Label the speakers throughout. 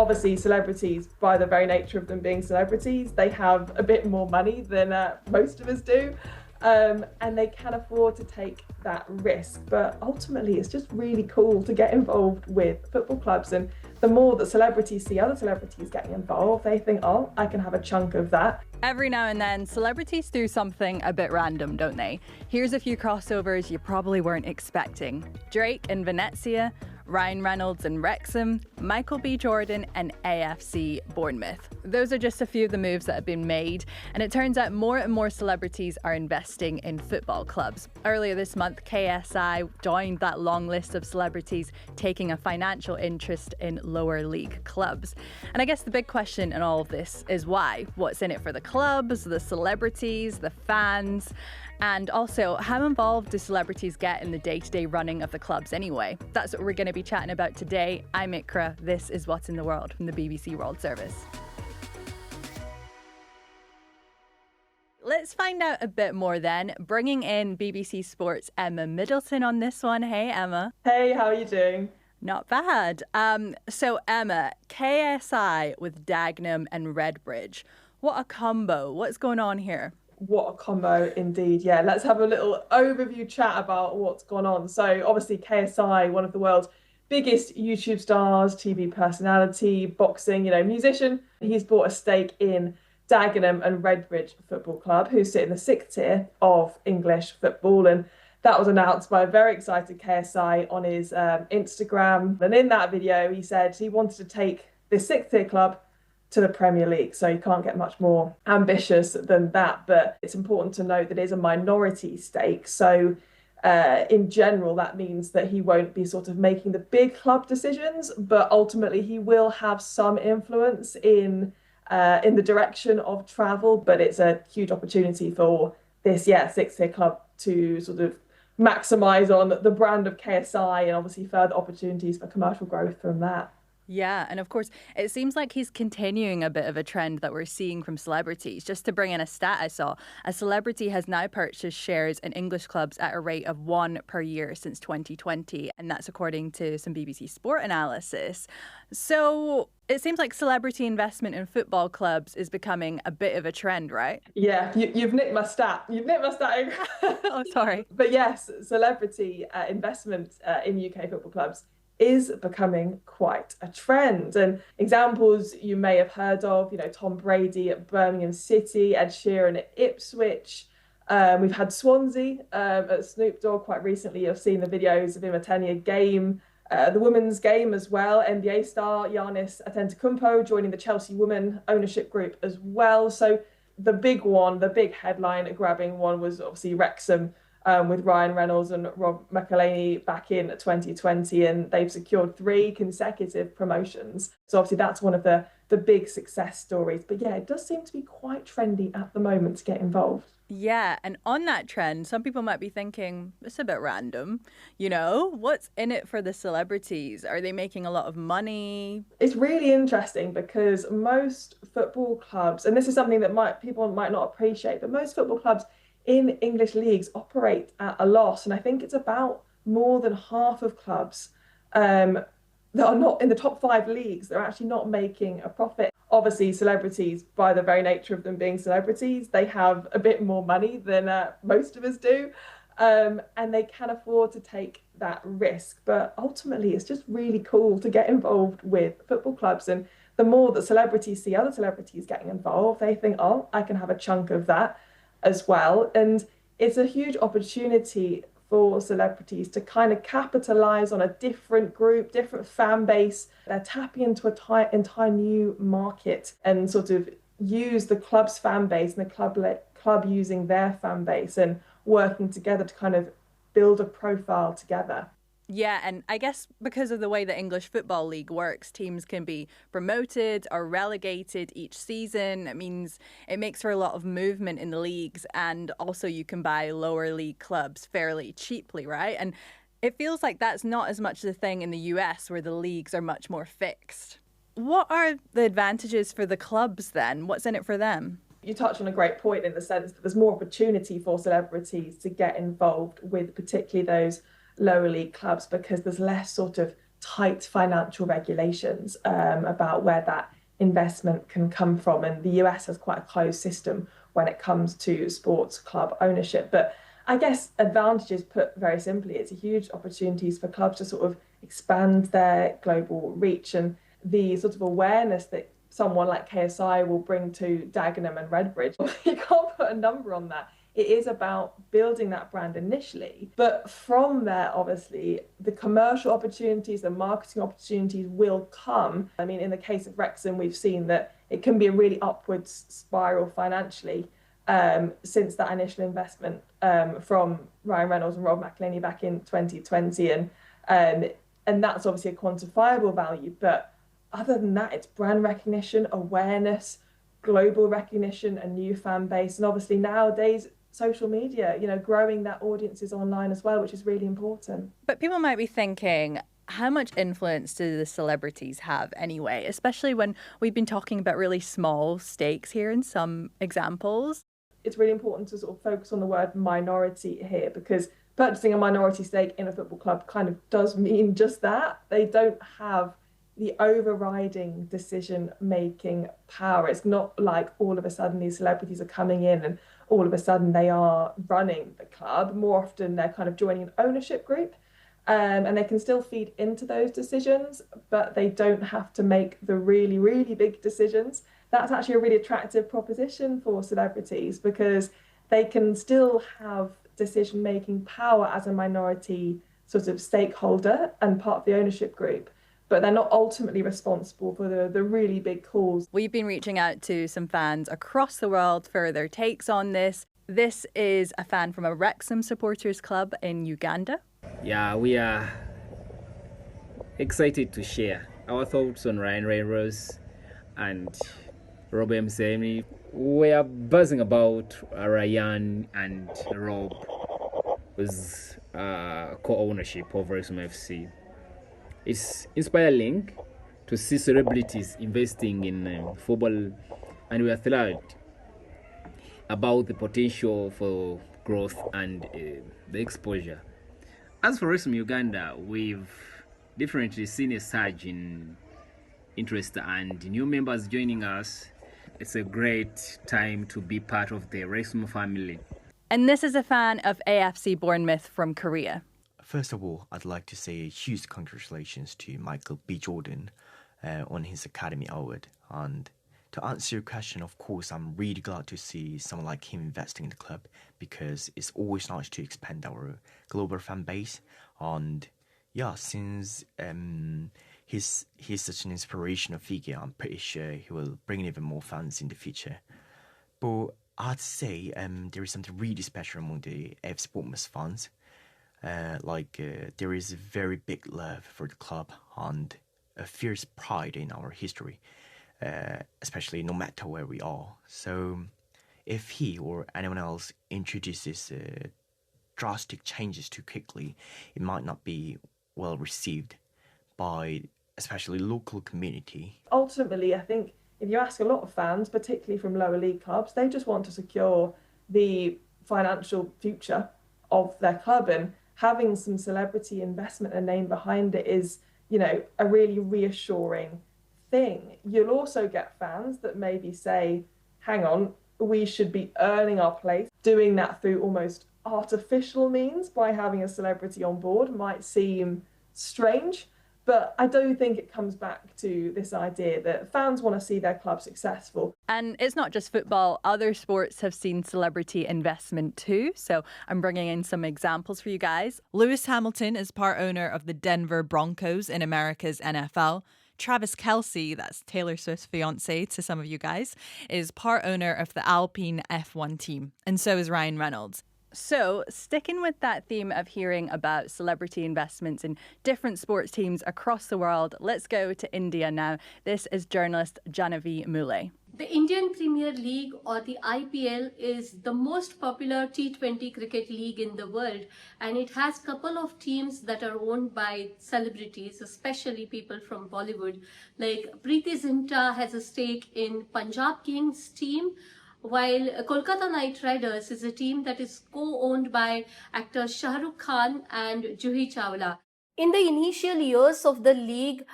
Speaker 1: Obviously, celebrities, by the very nature of them being celebrities, they have a bit more money than most of us do. And they can afford to take that risk. But ultimately, it's just really cool to get involved with football clubs. And the more that celebrities see other celebrities getting involved, they think, oh, I can have a chunk of that.
Speaker 2: Every now and then, celebrities do something a bit random, don't they? Here's a few crossovers you probably weren't expecting. Drake and Venezia, Ryan Reynolds and Wrexham, Michael B. Jordan and AFC Bournemouth. Those are just a few of the moves that have been made, and it turns out more and more celebrities are investing in football clubs. Earlier this month, KSI joined that long list of celebrities taking a financial interest in lower league clubs. And I guess the big question in all of this is why? What's in it for the clubs, the celebrities, the fans? And also, how involved do celebrities get in the day-to-day running of the clubs anyway? That's what we're going to be chatting about today. I'm Ikra. This is What's in the World from the BBC World Service. Let's find out a bit more then, bringing in BBC Sport's Emma Middleton on this one. Hey, Emma.
Speaker 1: Hey, how are you doing?
Speaker 2: Not bad. So, Emma, KSI with Dagenham and Redbridge. What a combo. What's going on here?
Speaker 1: What a combo indeed. Yeah, let's have a little overview chat about what's gone on. So obviously KSI, one of the world's biggest YouTube stars, TV personality, boxing, musician. He's bought a stake in Dagenham and Redbridge Football Club, who sit in the 6th tier of English football. And that was announced by a very excited KSI on his Instagram. And in that video, he said he wanted to take this 6th tier club to the Premier League. So you can't get much more ambitious than that. But it's important to note that it is a minority stake. So in general, that means that he won't be sort of making the big club decisions, but ultimately he will have some influence in the direction of travel. But it's a huge opportunity for this, 6th tier club to sort of maximise on the brand of KSI and obviously further opportunities for commercial growth from that.
Speaker 2: Yeah, and of course, it seems like he's continuing a bit of a trend that we're seeing from celebrities. Just to bring in a stat I saw, a celebrity has now purchased shares in English clubs at a rate of 1 per year since 2020, and that's according to some BBC Sport analysis. So it seems like celebrity investment in football clubs is becoming a bit of a trend, right?
Speaker 1: Yeah, you've nicked my stat.
Speaker 2: Oh, sorry.
Speaker 1: But yes, celebrity investment in UK football clubs is becoming quite a trend. And examples you may have heard of, Tom Brady at Birmingham City, Ed Sheeran at Ipswich. We've had Swansea at Snoop Dogg quite recently. You've seen the videos of him attending a game, the women's game as well. NBA star Giannis Antetokounmpo joining the Chelsea Women ownership group as well. So the big one, the big headline grabbing one was obviously Wrexham, with Ryan Reynolds and Rob McElhenney back in 2020, and they've secured 3 consecutive promotions. So obviously that's one of the big success stories. But yeah, it does seem to be quite trendy at the moment to get involved.
Speaker 2: Yeah, and on that trend, some people might be thinking, it's a bit random. What's in it for the celebrities? Are they making a lot of money?
Speaker 1: It's really interesting because most football clubs, and this is something that people might not appreciate, but most football clubs in English leagues operate at a loss. And I think it's about more than half of clubs that are not in the top 5 leagues. They're actually not making a profit. Obviously, celebrities, by the very nature of them being celebrities, they have a bit more money than most of us do. And they can afford to take that risk. But ultimately, it's just really cool to get involved with football clubs. And the more that celebrities see other celebrities getting involved, they think, oh, I can have a chunk of that as well. And it's a huge opportunity for celebrities to kind of capitalize on a different group, different fan base. They're tapping into an entire new market and sort of use the club's fan base and the club using their fan base and working together to kind of build a profile together.
Speaker 2: Yeah, and I guess because of the way the English Football League works, teams can be promoted or relegated each season. It means it makes for a lot of movement in the leagues, and also you can buy lower league clubs fairly cheaply, right? And it feels like that's not as much the thing in the US, where the leagues are much more fixed. What are the advantages for the clubs then? What's in it for them?
Speaker 1: You touch on a great point in the sense that there's more opportunity for celebrities to get involved with particularly those lower league clubs because there's less sort of tight financial regulations about where that investment can come from. And the US has quite a closed system when it comes to sports club ownership. But I guess advantages, put very simply, it's a huge opportunities for clubs to sort of expand their global reach, and the sort of awareness that someone like KSI will bring to Dagenham and Redbridge. You can't put a number on that. It is about building that brand initially, but from there, obviously, the commercial opportunities, the marketing opportunities will come. I mean, in the case of Wrexham, we've seen that it can be a really upwards spiral financially since that initial investment from Ryan Reynolds and Rob McElhenney back in 2020, and that's obviously a quantifiable value. But other than that, it's brand recognition, awareness, global recognition, a new fan base, and obviously nowadays social media, growing that audiences online as well, which is really important.
Speaker 2: But people might be thinking, how much influence do the celebrities have anyway, especially when we've been talking about really small stakes here in some examples?
Speaker 1: It's really important to sort of focus on the word minority here, because purchasing a minority stake in a football club kind of does mean just that. They don't have the overriding decision-making power. It's not like all of a sudden these celebrities are coming in and all of a sudden they are running the club. More often they're kind of joining an ownership group, and they can still feed into those decisions, but they don't have to make the really, really big decisions. That's actually a really attractive proposition for celebrities, because they can still have decision-making power as a minority sort of stakeholder and part of the ownership group, but they're not ultimately responsible for the really big calls.
Speaker 2: We've been reaching out to some fans across the world for their takes on this. This is a fan from a Wrexham supporters club in Uganda.
Speaker 3: Yeah, we are excited to share our thoughts on Ryan Reynolds and Rob McElhenney. We are buzzing about Ryan and Rob with co-ownership of Wrexham FC. It's inspiring to see celebrities investing in football, and we are thrilled about the potential for growth and the exposure. As for Wrexham Uganda, we've definitely seen a surge in interest and new members joining us. It's a great time to be part of the Wrexham family.
Speaker 2: And this is a fan of AFC Bournemouth from Korea.
Speaker 4: First of all, I'd like to say a huge congratulations to Michael B. Jordan on his Academy Award. And to answer your question, of course, I'm really glad to see someone like him investing in the club, because it's always nice to expand our global fan base. And yeah, since he's such an inspirational figure, I'm pretty sure he will bring in even more fans in the future. But I'd say there is something really special among the AFC Bournemouth fans. There is a very big love for the club and a fierce pride in our history, especially no matter where we are. So if he or anyone else introduces drastic changes too quickly, it might not be well received by especially local community.
Speaker 1: Ultimately, I think if you ask a lot of fans, particularly from lower league clubs, they just want to secure the financial future of their club, and having some celebrity investment and name behind it is, a really reassuring thing. You'll also get fans that maybe say, hang on, we should be earning our place. Doing that through almost artificial means by having a celebrity on board might seem strange, but I do think it comes back to this idea that fans want to see their club successful.
Speaker 2: And it's not just football. Other sports have seen celebrity investment too. So I'm bringing in some examples for you guys. Lewis Hamilton is part owner of the Denver Broncos in America's NFL. Travis Kelce, that's Taylor Swift's fiance to some of you guys, is part owner of the Alpine F1 team. And so is Ryan Reynolds. So, sticking with that theme of hearing about celebrity investments in different sports teams across the world, let's go to India now. This is journalist Janavi Muley.
Speaker 5: The Indian Premier League, or the IPL, is the most popular T20 cricket league in the world, and it has a couple of teams that are owned by celebrities, especially people from Bollywood. Like Preeti Zinta has a stake in Punjab Kings team, while Kolkata Knight Riders is a team that is co-owned by actors Shah Rukh Khan and Juhi Chawla. In the initial years of the league,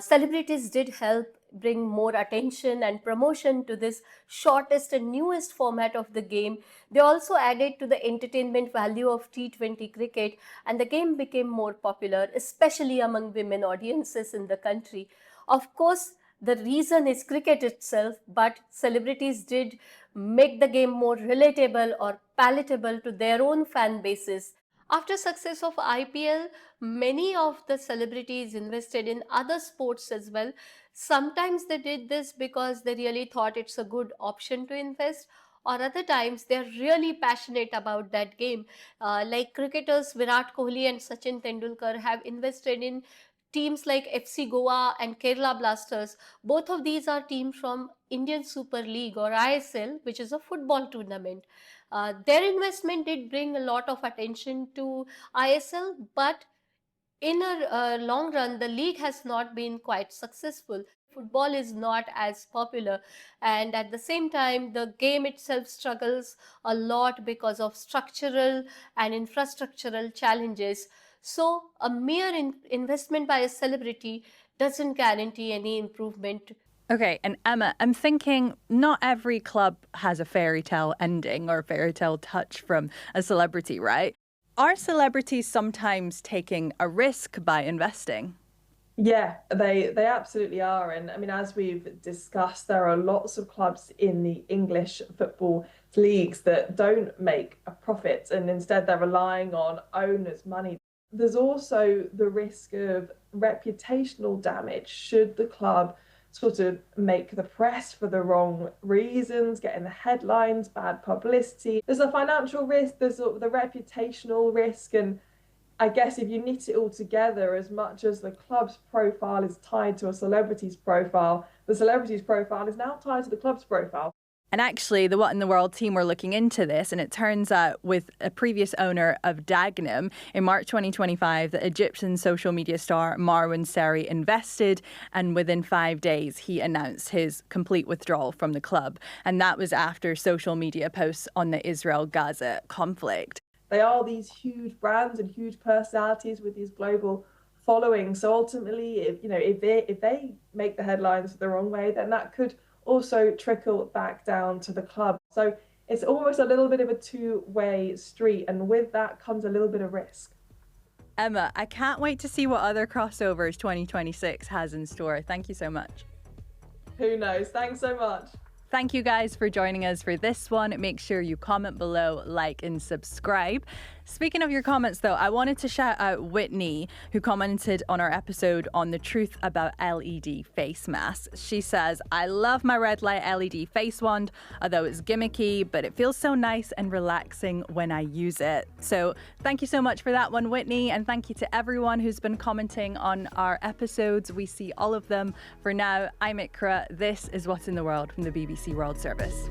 Speaker 5: celebrities did help bring more attention and promotion to this shortest and newest format of the game. They also added to the entertainment value of T20 cricket, and the game became more popular, especially among women audiences in the country. Of course, the reason is cricket itself, but celebrities did make the game more relatable or palatable to their own fan bases. After success of IPL, many of the celebrities invested in other sports as well. Sometimes they did this because they really thought it's a good option to invest, or other times they're really passionate about that game. Like cricketers Virat Kohli and Sachin Tendulkar have invested in teams like FC Goa and Kerala Blasters. Both of these are teams from Indian Super League or ISL, which is a football tournament. Their investment did bring a lot of attention to ISL, but in a long run, the league has not been quite successful. Football is not as popular, and at the same time, the game itself struggles a lot because of structural and infrastructural challenges. So, a mere investment by a celebrity doesn't guarantee any improvement.
Speaker 2: Okay, and Emma, I'm thinking not every club has a fairy tale ending or fairy tale touch from a celebrity, right? Are celebrities sometimes taking a risk by investing?
Speaker 1: Yeah, they absolutely are. And I mean, as we've discussed, there are lots of clubs in the English football leagues that don't make a profit, and instead they're relying on owners' money. There's also the risk of reputational damage should the club sort of make the press for the wrong reasons, get in the headlines, bad publicity. There's a financial risk, there's sort of the reputational risk, and I guess if you knit it all together, as much as the club's profile is tied to a celebrity's profile, the celebrity's profile is now tied to the club's profile.
Speaker 2: And actually, the What in the World team were looking into this, and it turns out with a previous owner of Dagenham, in March 2025, the Egyptian social media star Marwan Seri invested, and within 5 days, he announced his complete withdrawal from the club. And that was after social media posts on the Israel-Gaza conflict.
Speaker 1: They are these huge brands and huge personalities with these global followings. So ultimately, if they make the headlines the wrong way, then that could also trickle back down to the club. So it's almost a little bit of a two-way street, and with that comes a little bit of risk.
Speaker 2: Emma, I can't wait to see what other crossovers 2026 has in store. Thank you so much.
Speaker 1: Who knows? Thanks so much.
Speaker 2: Thank you guys for joining us for this one. Make sure you comment below, like and subscribe. Speaking of your comments though, I wanted to shout out Whitney, who commented on our episode on the truth about LED face masks. She says, I love my red light LED face wand, although it's gimmicky, but it feels so nice and relaxing when I use it. So thank you so much for that one, Whitney. And thank you to everyone who's been commenting on our episodes. We see all of them. For now, I'm Ikra. This is What's in the World from the BBC World Service.